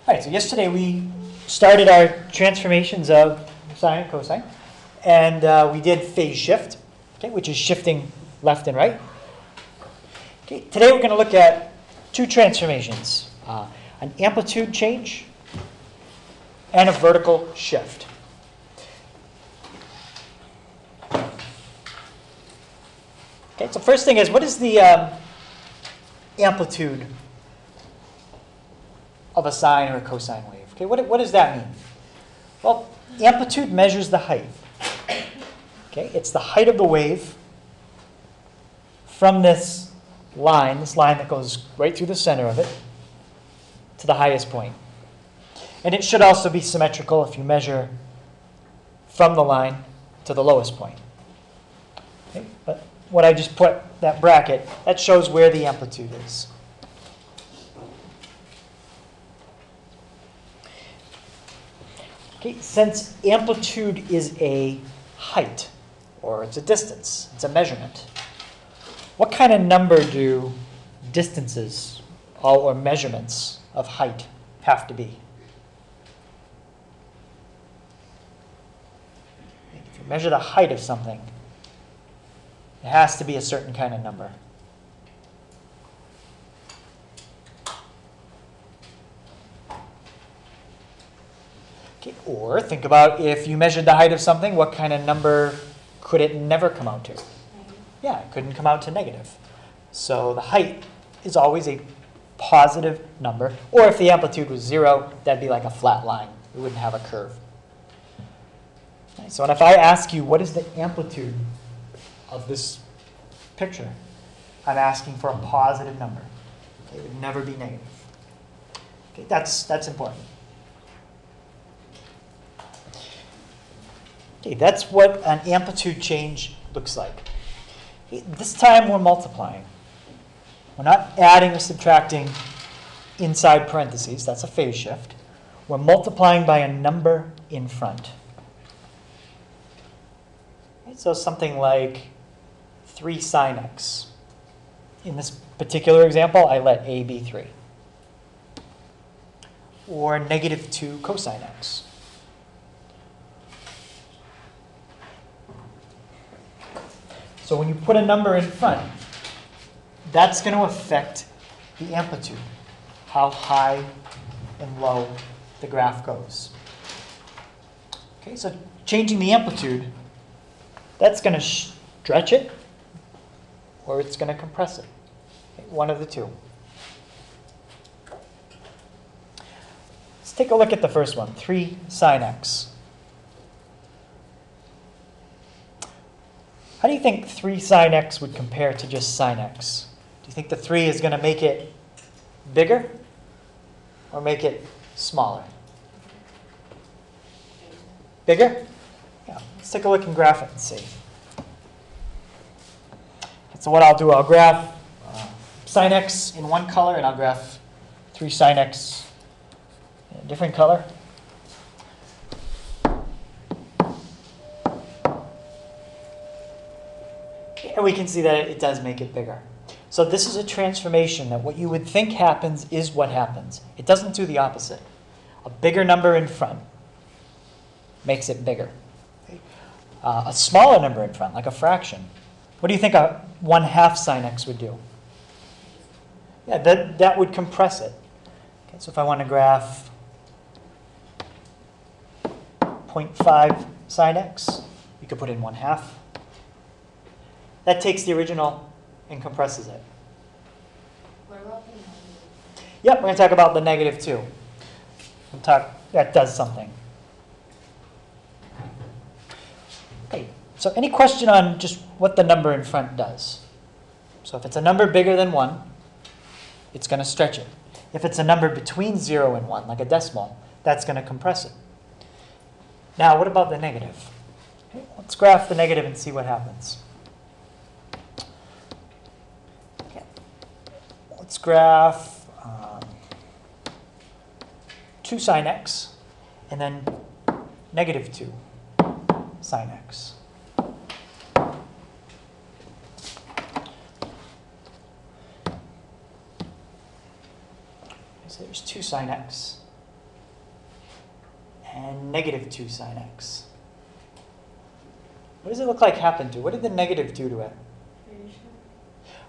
All right, so yesterday we started our transformations of sine and cosine, and we did phase shift, okay, which is shifting left and right. Okay, today we're going to look at two transformations, an amplitude change and a vertical shift. Okay, so first thing is, what is the amplitude of a sine or a cosine wave? Okay, what does that mean? Well, amplitude measures the height. Okay, it's the height of the wave from this line that goes right through the center of it, to the highest point. And it should also be symmetrical if you measure from the line to the lowest point. Okay, but what I just put, that bracket, that shows where the amplitude is. Okay, since amplitude is a height, or it's a distance, it's a measurement, what kind of number do distances or measurements of height have to be? If you measure the height of something, it has to be a certain kind of number. Okay, or think about if you measured the height of something, what kind of number could it never come out to? Yeah, it couldn't come out to negative. So the height is always a positive number. Or if the amplitude was 0, that'd be like a flat line. It wouldn't have a curve. Okay, so if I ask you, what is the amplitude of this picture? I'm asking for a positive number. Okay, it would never be negative. Okay, that's important. Okay, that's what an amplitude change looks like. Okay, this time we're multiplying. We're not adding or subtracting inside parentheses. That's a phase shift. We're multiplying by a number in front. Okay, so something like 3 sine x. In this particular example, I let a be 3. Or negative 2 cosine x. So when you put a number in front, that's going to affect the amplitude, how high and low the graph goes. Okay, so changing the amplitude, that's going to stretch it, or it's going to compress it. Okay, one of the two. Let's take a look at the first one, 3 sine x. How do you think 3 sine x would compare to just sine x? Do you think the 3 is going to make it bigger or make it smaller? Bigger? Yeah. Let's take a look and graph it and see. So what I'll do, I'll graph sine x in one color, and I'll graph 3 sine x in a different color. And we can see that it does make it bigger. So this is a transformation that what you would think happens is what happens. It doesn't do the opposite. A bigger number in front makes it bigger. Okay. A smaller number in front, like a fraction. What do you think a 1/2 sine x would do? Yeah, that would compress it. Okay, so if I want to graph 0.5 sine x, you could put in 1/2. That takes the original and compresses it. What about the negative? Yep, we're going to talk about the negative too. That does something. Okay, so any question on just what the number in front does? So if it's a number bigger than 1, it's going to stretch it. If it's a number between 0 and 1, like a decimal, that's going to compress it. Now, what about the negative? Okay, let's graph the negative and see what happens. Let's graph 2 sine x, and then negative 2 sine x. So there's 2 sine x. and negative 2 sine x. What does it look like happened to? What did the negative do to it?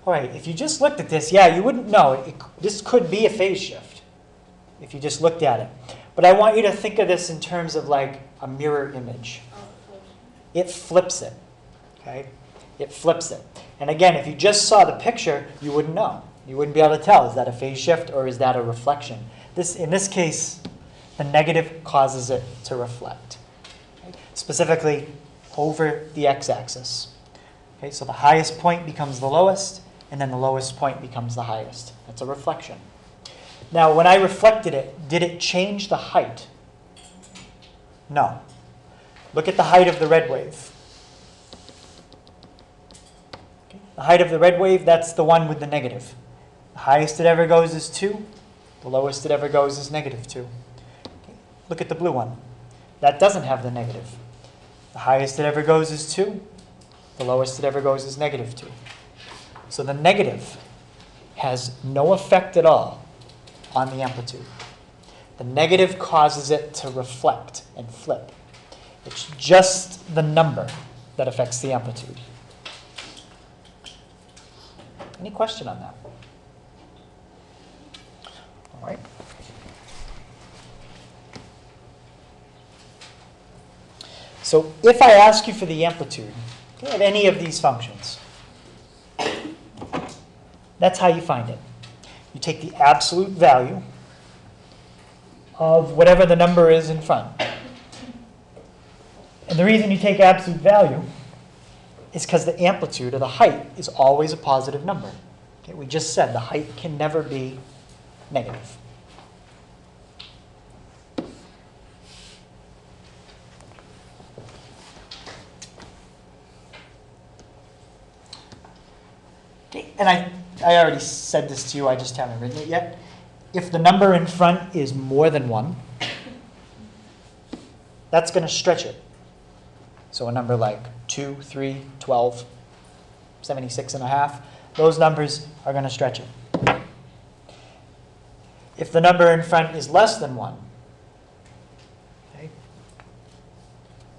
All right, if you just looked at this, yeah, you wouldn't know. This could be a phase shift if you just looked at it. But I want you to think of this in terms of like a mirror image. It flips it, okay? It flips it. And again, if you just saw the picture, you wouldn't know. You wouldn't be able to tell, is that a phase shift or is that a reflection? In this case, the negative causes it to reflect, okay? Specifically over the x-axis. Okay, so the highest point becomes the lowest, and then the lowest point becomes the highest. That's a reflection. Now, when I reflected it, did it change the height? No. Look at the height of the red wave. Okay. The height of the red wave, that's the one with the negative. The highest it ever goes is 2. The lowest it ever goes is negative 2. Okay. Look at the blue one. That doesn't have the negative. The highest it ever goes is 2. The lowest it ever goes is negative 2. So the negative has no effect at all on the amplitude. The negative causes it to reflect and flip. It's just the number that affects the amplitude. Any question on that? All right. So if I ask you for the amplitude of any of these functions, that's how you find it. You take the absolute value of whatever the number is in front. And the reason you take absolute value is because the amplitude, or the height, is always a positive number. Okay, we just said the height can never be negative. Okay, and I already said this to you, I just haven't written it yet. If the number in front is more than 1, that's going to stretch it. So a number like 2, 3, 12, 76.5, those numbers are going to stretch it. If the number in front is less than 1, okay,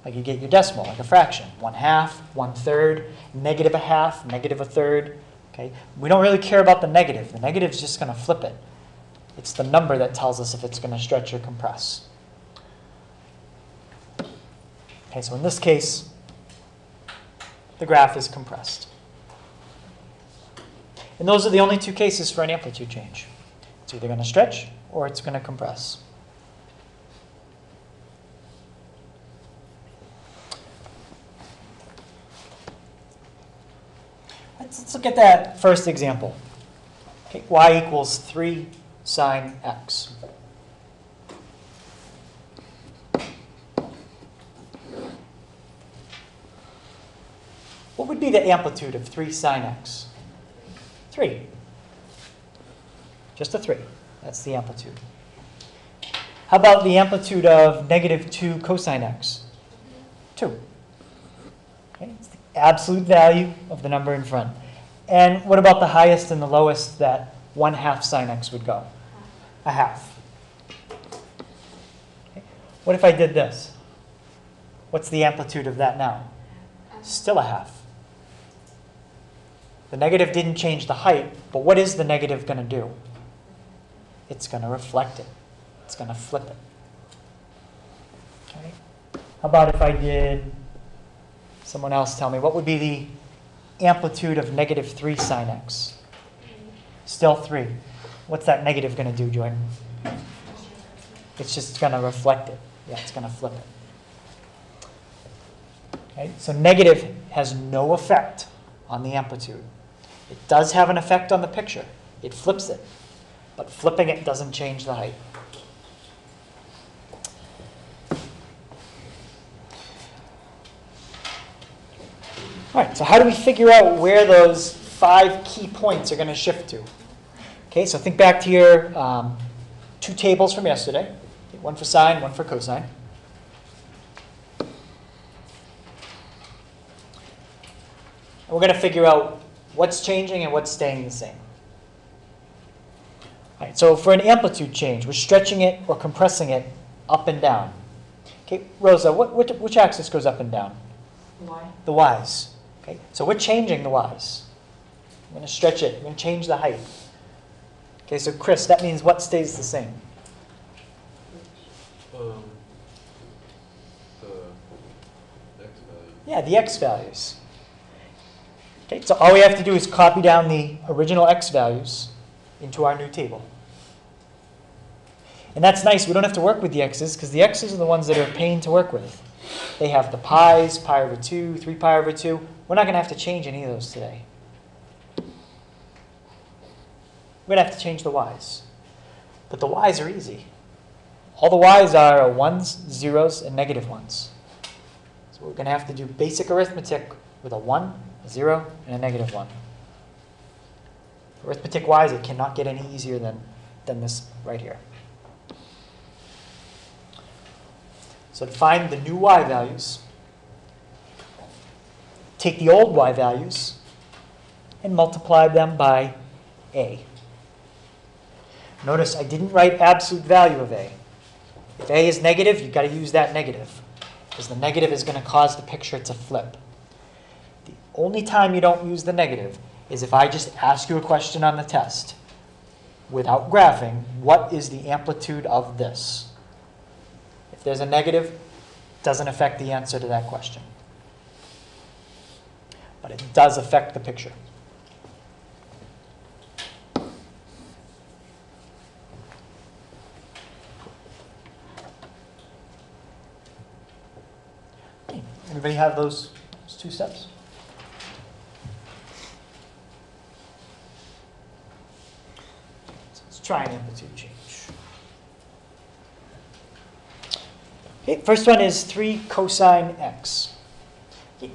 like you get your decimal, like a fraction, 1/2, 1/3, negative a half, negative a third. Okay? We don't really care about the negative. The negative is just going to flip it. It's the number that tells us if it's going to stretch or compress. Okay, so in this case, the graph is compressed. And those are the only two cases for an amplitude change. It's either going to stretch or it's going to compress. Let's look at that first example. Okay, y equals 3 sine x. What would be the amplitude of 3 sine x? 3. Just a 3. That's the amplitude. How about the amplitude of negative 2 cosine x? 2. Okay, it's the absolute value of the number in front. And what about the highest and the lowest that 1/2 sine x would go? A half. Okay. What if I did this? What's the amplitude of that now? Still a half. The negative didn't change the height, but what is the negative going to do? It's going to reflect it. It's going to flip it. Okay. How about if I did, someone else tell me, what would be the amplitude of negative 3 sine x? Still 3. What's that negative going to do, Jordan? It's just going to reflect it. Yeah, it's going to flip it. Okay, so negative has no effect on the amplitude. It does have an effect on the picture. It flips it. But flipping it doesn't change the height. All right, so how do we figure out where those 5 key points are going to shift to? Okay, so think back to your 2 tables from yesterday. One for sine, one for cosine. And we're going to figure out what's changing and what's staying the same. All right, so for an amplitude change, we're stretching it or compressing it up and down. Okay, Rosa, which axis goes up and down? Why? The y's. Okay, so we're changing the y's. I'm going to stretch it. I'm going to change the height. Okay, so Chris, that means what stays the same? The x value. Yeah, the x values. Okay, so all we have to do is copy down the original x values into our new table. And that's nice. We don't have to work with the x's because the x's are the ones that are a pain to work with. They have the pi's, pi over 2, 3 pi over 2. We're not going to have to change any of those today. We're going to have to change the y's. But the y's are easy. All the y's are ones, zeros, and negative ones. So we're going to have to do basic arithmetic with a 1, a 0, and a negative 1. Arithmetic-wise, it cannot get any easier than this right here. So to find the new y values, take the old y values and multiply them by a. Notice I didn't write absolute value of a. If a is negative, you've got to use that negative, because the negative is going to cause the picture to flip. The only time you don't use the negative is if I just ask you a question on the test without graphing, what is the amplitude of this? If there's a negative, it doesn't affect the answer to that question. But it does affect the picture. Okay. Everybody have those two steps? So let's try an amplitude change. Okay, first one is 3 cosine x.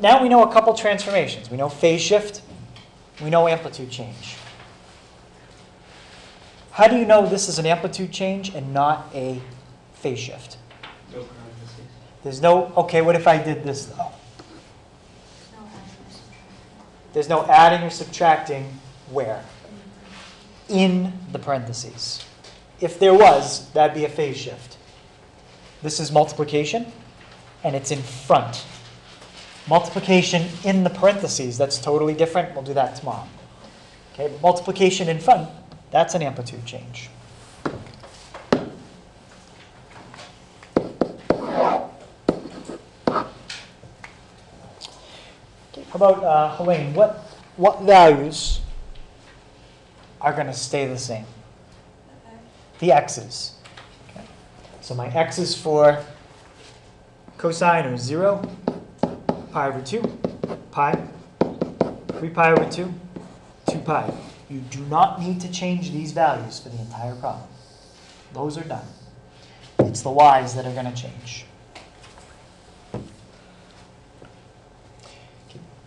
Now we know a couple transformations. We know phase shift. We know amplitude change. How do you know this is an amplitude change and not a phase shift? No parentheses. There's no, okay, what if I did this though? There's no adding or subtracting. There's no adding or subtracting where? In the parentheses. If there was, that'd be a phase shift. This is multiplication, and it's in front. Multiplication in the parentheses, that's totally different. We'll do that tomorrow. Okay, but multiplication in front, that's an amplitude change. Okay, how about Helene? What values are going to stay the same? The x's. Okay. So my x's for cosine are 0, pi over 2, pi, 3 pi over 2, 2 pi. You do not need to change these values for the entire problem. Those are done. It's the y's that are going to change. Okay.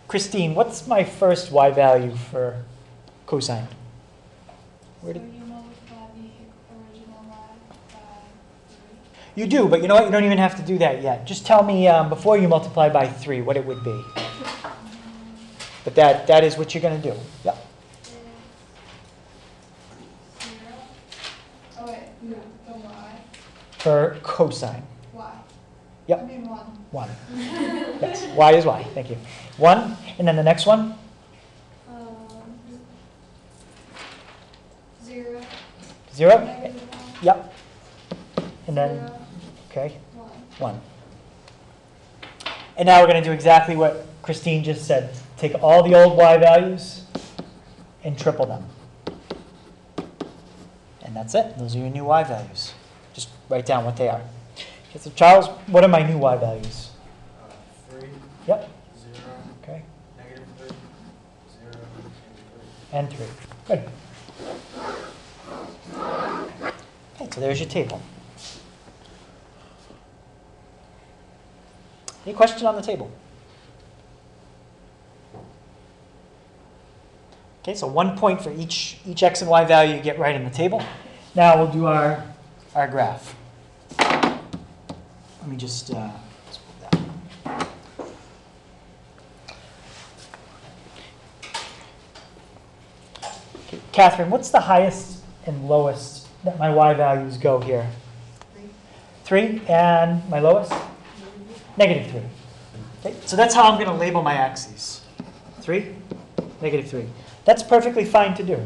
Christine, what's my first y value for cosine? Where So did, you multiply the original y by 3. you do, but you know what? You don't even have to do that yet. Just tell me before you multiply by 3 what it would be. But that is what you're going to do. Yeah. Is 0. Oh wait, no, the y. For cosine. Y. Yep. I mean 1. 1. Yes. Y is y. Thank you. 1. And then the next one? 0. 0. Negative 1. Yep. And then, 0. okay, 1. 1. And now we're going to do exactly what Christine just said. Take all the old y values and triple them. And that's it. Those are your new y values. Just write down what they are. Okay, so Charles, what are my new y values? 3, Yep. 0, Okay. negative 3, 0, And 3. Good. Okay, so there's your table. Any question on the table? Okay, so 1 point for each x and y value you get right in the table. Now we'll do our graph. Let me just let's put that. Okay, Catherine, what's the highest and lowest that my y values go here? 3. 3, and my lowest? Negative 3. Okay, so that's how I'm going to label my axes. 3, negative 3. That's perfectly fine to do.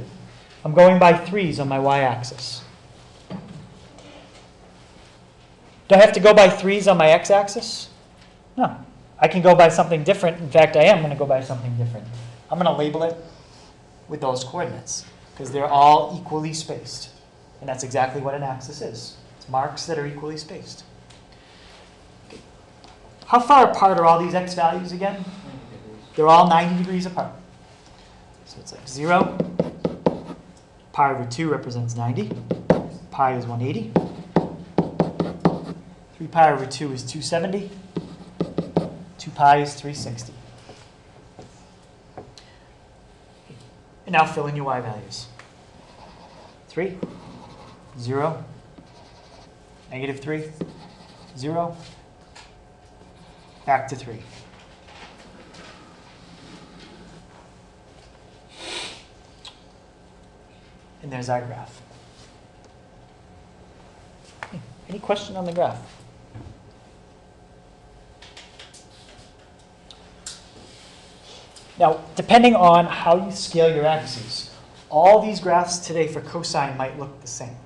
I'm going by 3's on my y-axis. Do I have to go by 3's on my x-axis? No. I can go by something different. In fact, I am going to go by something different. I'm going to label it with those coordinates because they're all equally spaced. And that's exactly what an axis is. It's marks that are equally spaced. Okay. How far apart are all these x values again? They're all 90 degrees apart. So it's like 0. Pi over 2 represents 90. Pi is 180. 3 pi over 2 is 270. 2 pi is 360. And now fill in your y values. 3, 0, negative 3, 0, back to 3. And there's our graph. Any question on the graph? Now, depending on how you scale your axes, all these graphs today for cosine might look the same.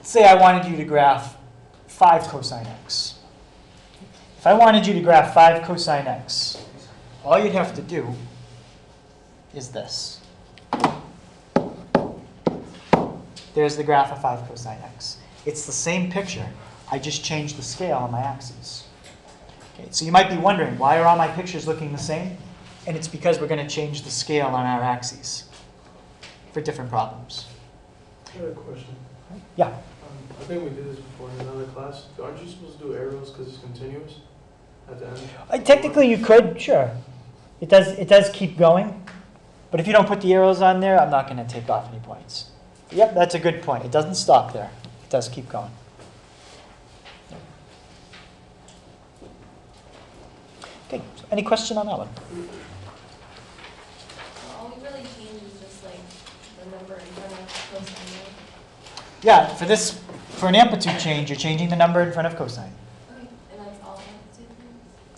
Say I wanted you to graph 5 cosine x. If I wanted you to graph 5 cosine x, all you'd have to do is this. There's the graph of 5 cosine x. It's the same picture. I just changed the scale on my axes. Okay, so you might be wondering, why are all my pictures looking the same? And it's because we're going to change the scale on our axes for different problems. I have a question. Yeah. I think we did this before in another class. Aren't you supposed to do arrows because it's continuous at the end? Technically, you could, sure. It does keep going. But if you don't put the arrows on there, I'm not going to take off any points. Yep, that's a good point. It doesn't stop there. It does keep going. Okay, so any question on that one? All we really change is just like the number in front of cosine. Yeah, for an amplitude change, you're changing the number in front of cosine. Okay, and that's all amplitude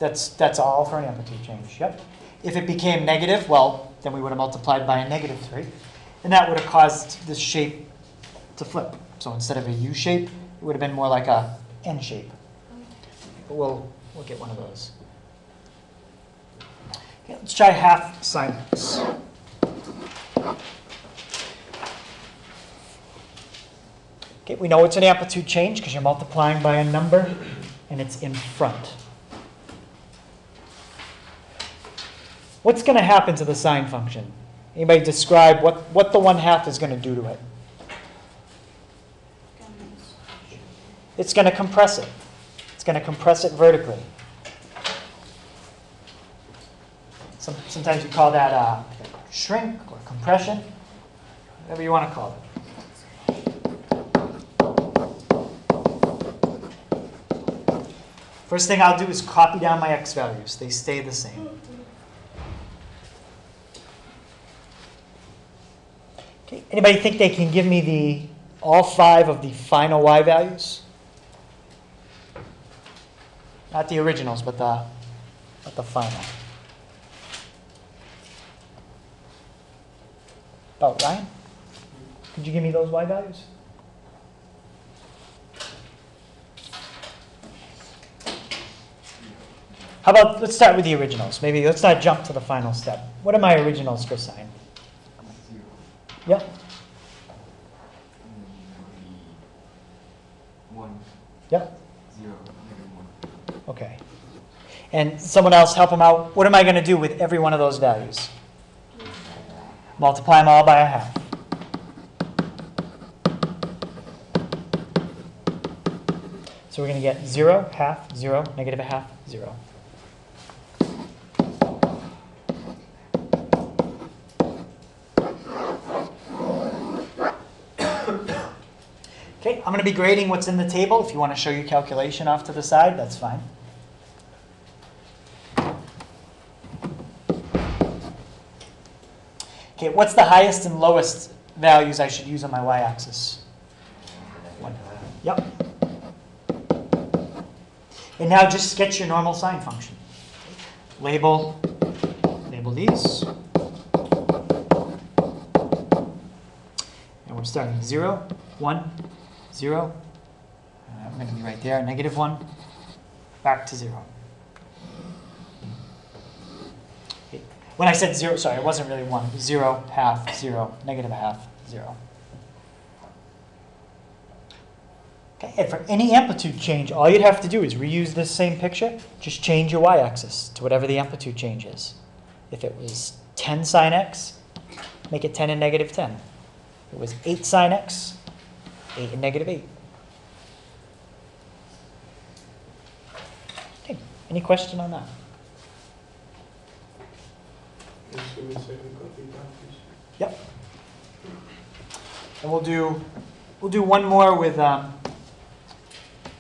things? That's all for an amplitude change, yep. If it became negative, well, then we would have multiplied by a negative 3. And that would have caused this shape to flip. So instead of a U shape, it would have been more like a N shape. But we'll get one of those. Okay, let's try half sine x. Okay, we know it's an amplitude change because you're multiplying by a number and it's in front. What's going to happen to the sine function? Anybody describe what the 1/2 is going to do to it? It's going to compress it. It's going to compress it vertically. Sometimes you call that shrink or compression, whatever you want to call it. First thing I'll do is copy down my x values. They stay the same. Okay. Anybody think they can give me all 5 of the final y values? Not the originals, but the final. Oh, Ryan? Could you give me those y values? How about, let's start with the originals. Maybe let's not jump to the final step. What are my originals for sine? 0. Yeah? 1. Yeah? 0. -1. Okay. And someone else help them out. What am I going to do with every one of those values? Multiply them all by a half. So we're going to get 0, half, 0, negative a half, 0. Okay, I'm going to be grading what's in the table. If you want to show your calculation off to the side, that's fine. Okay, what's the highest and lowest values I should use on my y-axis? 1. Yep. And now just sketch your normal sine function. Label these. And we're starting 0, 1, 0. I'm going to be right there, -1, back to 0. Okay. When I said 0, sorry, it wasn't really 1. It was 0, half, 0, -1/2, 0. Okay, and for any amplitude change, all you'd have to do is reuse this same picture. Just change your y-axis to whatever the amplitude change is. If it was 10 sine x, make it 10 and -10. If it was 8 sine x, 8 and -8. Okay, any question on that? Just give me a second, copy that, please. Yep. And we'll do one more with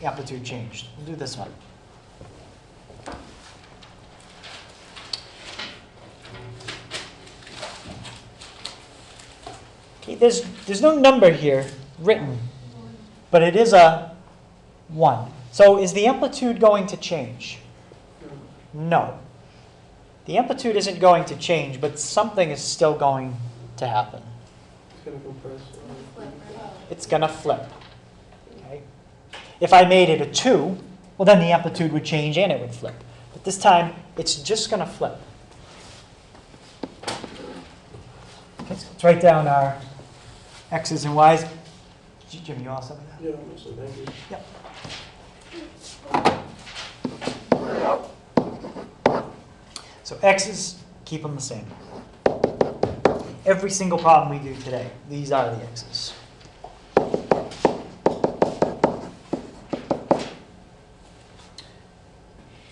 amplitude change. We'll do this one. Okay, there's no number here written, but it is a 1. So is the amplitude going to change? No. The amplitude isn't going to change, but something is still going to happen. It's gonna compress. It's going to flip. Okay? If I made it a 2, well, then the amplitude would change and it would flip. But this time, it's just going to flip. Okay, so let's write down our x's and y's. Jim, you all set with that? Yeah, I'm also, thank you. Yep. So x's, keep them the same. Every single problem we do today, these are the x's.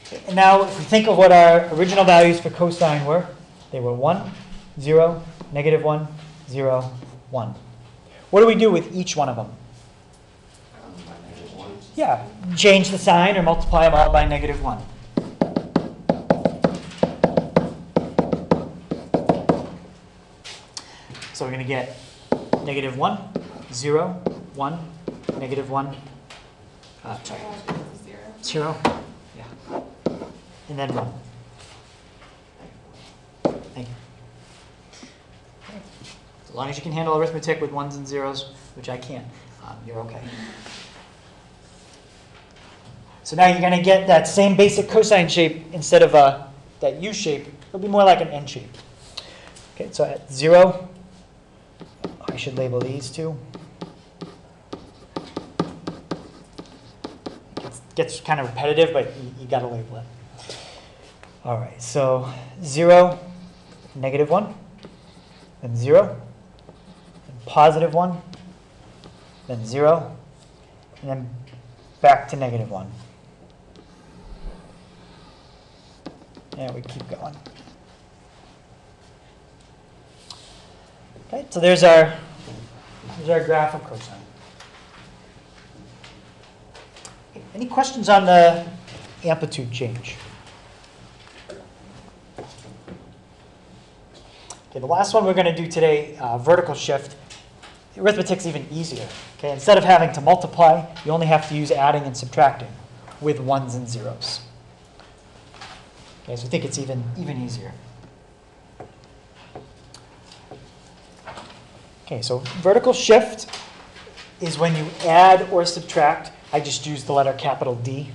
Okay, and now if we think of what our original values for cosine were, they were 1, 0, -1, 0, 1. What do we do with each one of them? Yeah, change the sign or multiply them all by -1. So we're going to get -1, 0, 1, -1, sorry, 0, yeah, and then 1. Thank you. Okay. As long as you can handle arithmetic with 1s and 0s, which I can, you're okay. So now you're going to get that same basic cosine shape instead of that U shape. It'll be more like an N shape. Okay, so at 0, I should label these two. It gets kind of repetitive, but you got to label it. All right, so 0, -1, then 0, then +1, then 0, and then back to -1. And we keep going. Okay, so there's our graph of cosine. Okay, any questions on the amplitude change? Okay, the last one we're going to do today, vertical shift. Arithmetic's even easier. Okay, instead of having to multiply, you only have to use adding and subtracting with 1s and 0s. Okay, so I think it's even easier. Okay, so vertical shift is when you add or subtract. I just use the letter capital D.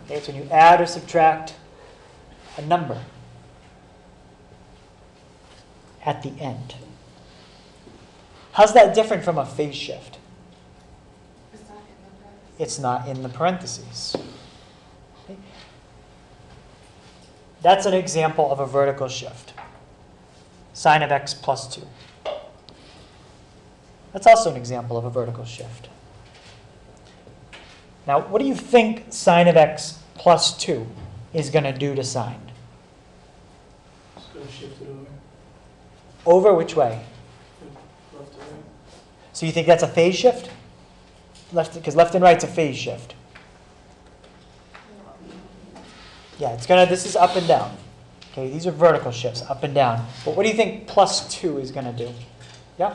Okay, it's when you add or subtract a number at the end. How's that different from a phase shift? It's not in the parentheses. Okay. That's an example of a vertical shift. Sine of x plus 2. That's also an example of a vertical shift. Now, what do you think sine of x plus 2 is going to do to sine? It's gonna shift it over. Over which way? Left to right. So you think that's a phase shift? Because left and right's a phase shift. Yeah, it's gonna. This is up and down. Okay, these are vertical shifts, up and down. But what do you think plus 2 is going to do? Yeah?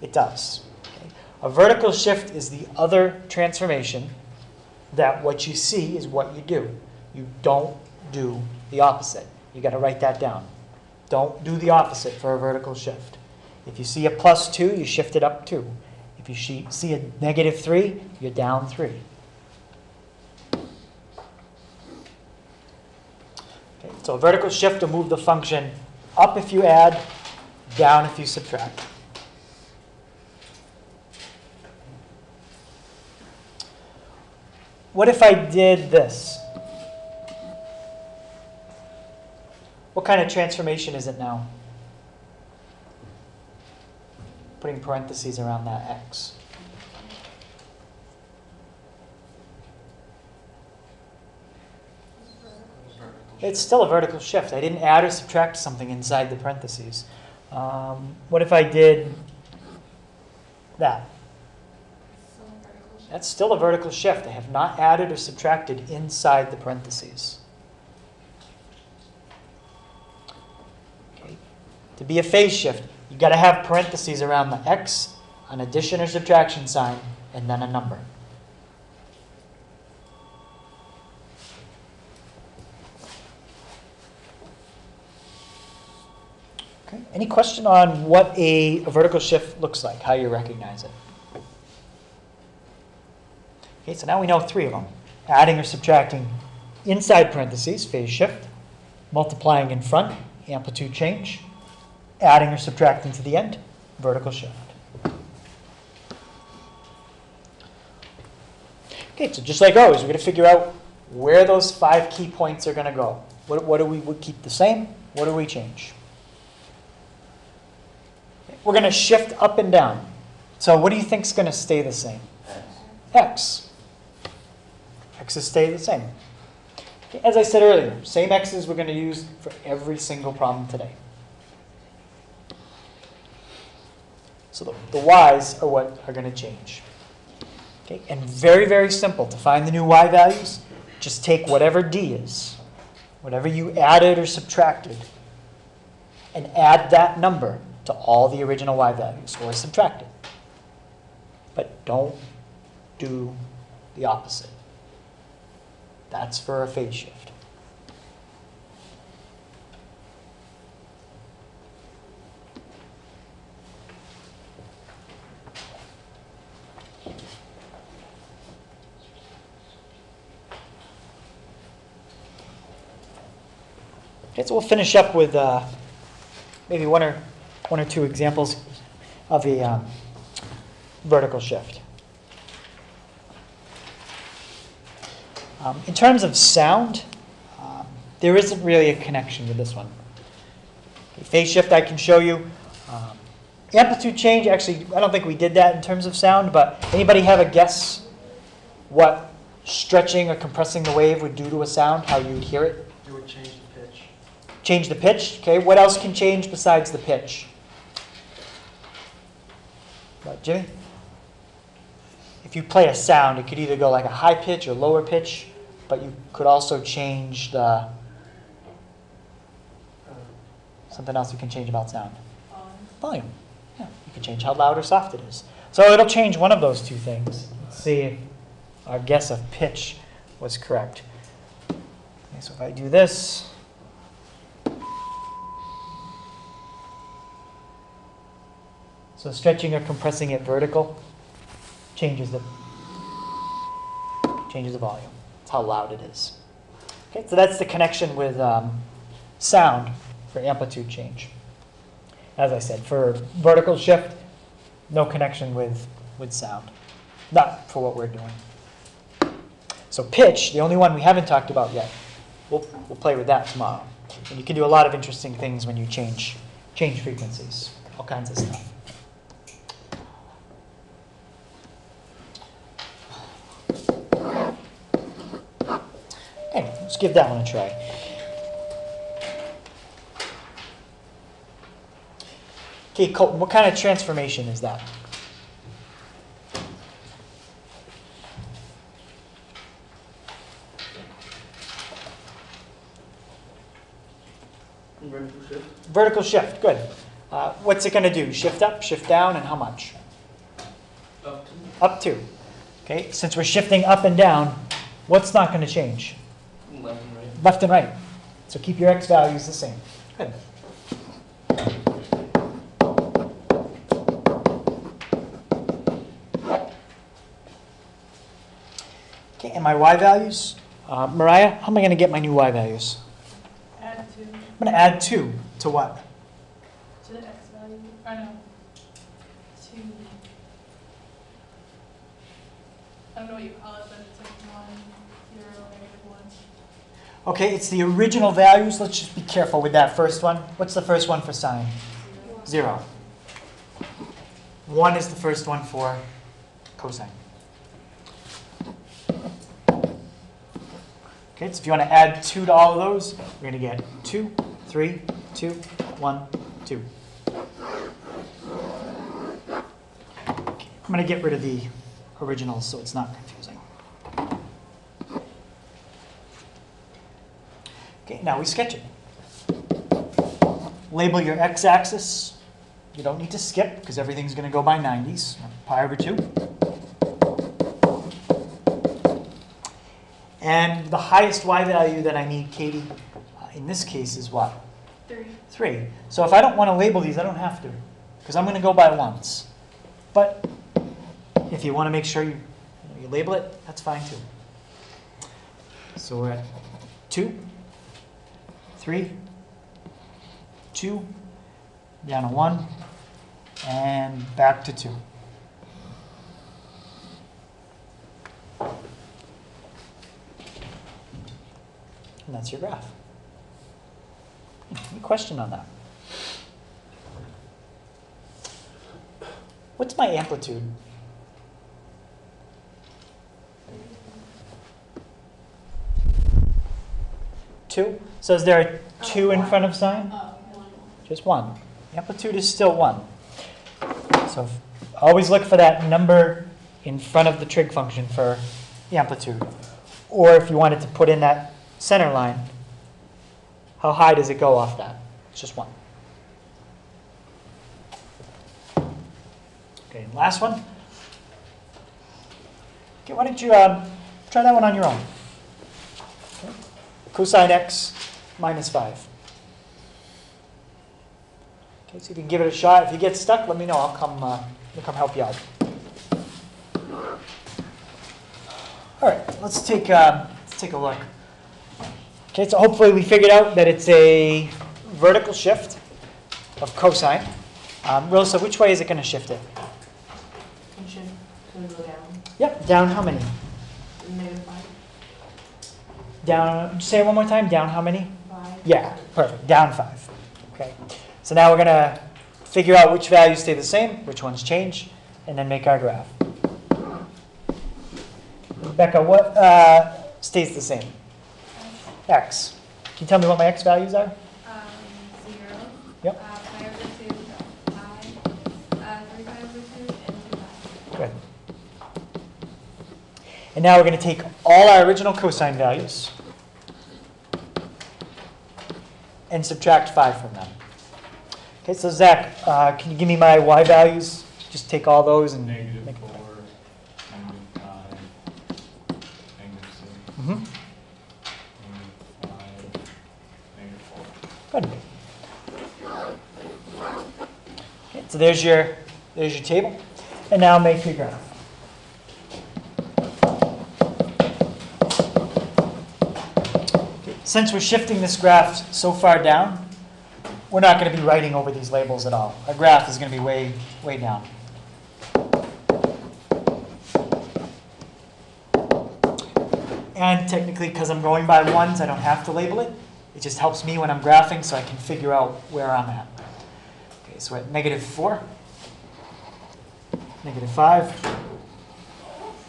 It does. Okay. A vertical shift is the other transformation that what you see is what you do. You don't do the opposite. You got to write that down. Don't do the opposite for a vertical shift. If you see a +2, you shift it up 2. If you see a -3, you're down 3. Okay, so a vertical shift will move the function up if you add, down if you subtract. What if I did this? What kind of transformation is it now? Putting parentheses around that x. It's still a vertical shift. I didn't add or subtract something inside the parentheses. What if I did that? So vertical shift. That's still a vertical shift. I have not added or subtracted inside the parentheses. Okay. To be a phase shift, you've got to have parentheses around the x, an addition or subtraction sign, and then a number. Okay. Any question on what a vertical shift looks like, how you recognize it? Okay, so now we know 3 of them. Adding or subtracting inside parentheses, phase shift. Multiplying in front, amplitude change. Adding or subtracting to the end, vertical shift. Okay, so just like always, we're going to figure out where those 5 key points are going to go. What do we keep the same? What do we change? We're going to shift up and down. So what do you think is going to stay the same? X. X's stay the same. Okay, as I said earlier, same X's we're going to use for every single problem today. So the Y's are what are going to change. Okay, and very, very simple. To find the new Y values, just take whatever D is, whatever you added or subtracted, and add that number to all the original Y values, or subtract it. But don't do the opposite. That's for a phase shift. Okay, so we'll finish up with maybe one or two examples of a vertical shift. In terms of sound, there isn't really a connection with this one. Okay, phase shift I can show you. Amplitude change, actually, I don't think we did that in terms of sound, but anybody have a guess what stretching or compressing the wave would do to a sound, how you'd hear it? It would change the pitch. Change the pitch, okay. What else can change besides the pitch? Jimmy? If you play a sound, it could either go like a high pitch or lower pitch, but you could also change the, something else you can change about sound. Volume. Yeah, you can change how loud or soft it is. So it'll change one of those two things. Let's see if our guess of pitch was correct. Okay, so if I do this, so stretching or compressing it vertical changes the volume. That's how loud it is. Okay, so that's the connection with sound for amplitude change. As I said, for vertical shift, no connection with sound. Not for what we're doing. So pitch, the only one we haven't talked about yet. We'll play with that tomorrow. And you can do a lot of interesting things when you change frequencies, all kinds of stuff. Okay, let's give that one a try. Okay, Colton, what kind of transformation is that? Vertical shift. Vertical shift, good. What's it going to do? Shift up, shift down, and how much? Up. up 2. Okay, since we're shifting up and down, what's not going to change? Left and right. Left and right. So keep your x values the same. Good. Okay, and my y values? Mariah, how am I going to get my new y values? Add 2 I'm going to add 2 to what? to the x value. Or no. To. I don't know what you call it, but it's like 1, 0, -1. Okay, it's the original values. Let's just be careful with that first one. What's the first one for sine? 0. 1 is the first one for cosine. Okay, so if you want to add 2 to all of those, we're going to get 2, 3, 2, 1, 2. Okay, I'm going to get rid of the originals so it's not confusing. Okay, now we sketch it. Label your x-axis. You don't need to skip because everything's going to go by 90s, pi over 2. And the highest y value that I need, Katie, in this case is what? 3. 3. So if I don't want to label these, I don't have to, because I'm going to go by ones. But if you want to make sure you label it, that's fine too. So we're at 2, 3, 2, down to 1, and back to 2. And that's your graph. Any question on that? What's my amplitude? 2? So is there a 2 in front of sine? 1. Just 1. Amplitude is still 1. So always look for that number in front of the trig function for amplitude. Or if you wanted to put in that center line, how high does it go off that? It's just 1. Okay, and last one. Okay, why don't you try that one on your own? Okay. Cosine x minus 5. Okay, so you can give it a shot. If you get stuck, let me know. I'll come help you out. All right, let's take a look. Okay, so hopefully we figured out that it's a vertical shift of cosine. Rosa, which way is it going to shift it? It should go down. Yep, down how many? -5. Down, say it one more time. Down how many? 5. Yeah, perfect. Down 5. Okay. So now we're going to figure out which values stay the same, which ones change, and then make our graph. Becca, what stays the same? X. Can you tell me what my x values are? 0. Yep. Pi over 2. Pi. 3 pi over 2 and 2 pi. Good. And now we're going to take all our original cosine values and subtract 5 from them. Okay, so Zach, can you give me my y values? Just take all those and make -4, it. -5, -6, Mm-hmm. -5, -4. Good. Okay, so there's your table, and now make your graph. Okay, since we're shifting this graph so far down, we're not going to be writing over these labels at all. Our graph is going to be way down. And technically, because I'm going by ones, I don't have to label it. It just helps me when I'm graphing so I can figure out where I'm at. Okay, so we're at -4, -5,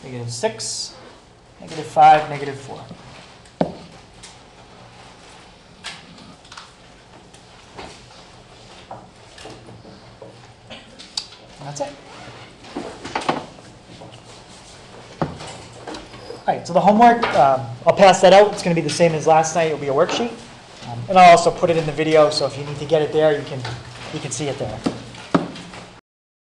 -6, -5, -4. And that's it. All right, so the homework, I'll pass that out. It's going to be the same as last night. It'll be a worksheet. And I'll also put it in the video, so if you need to get it there, you can see it there.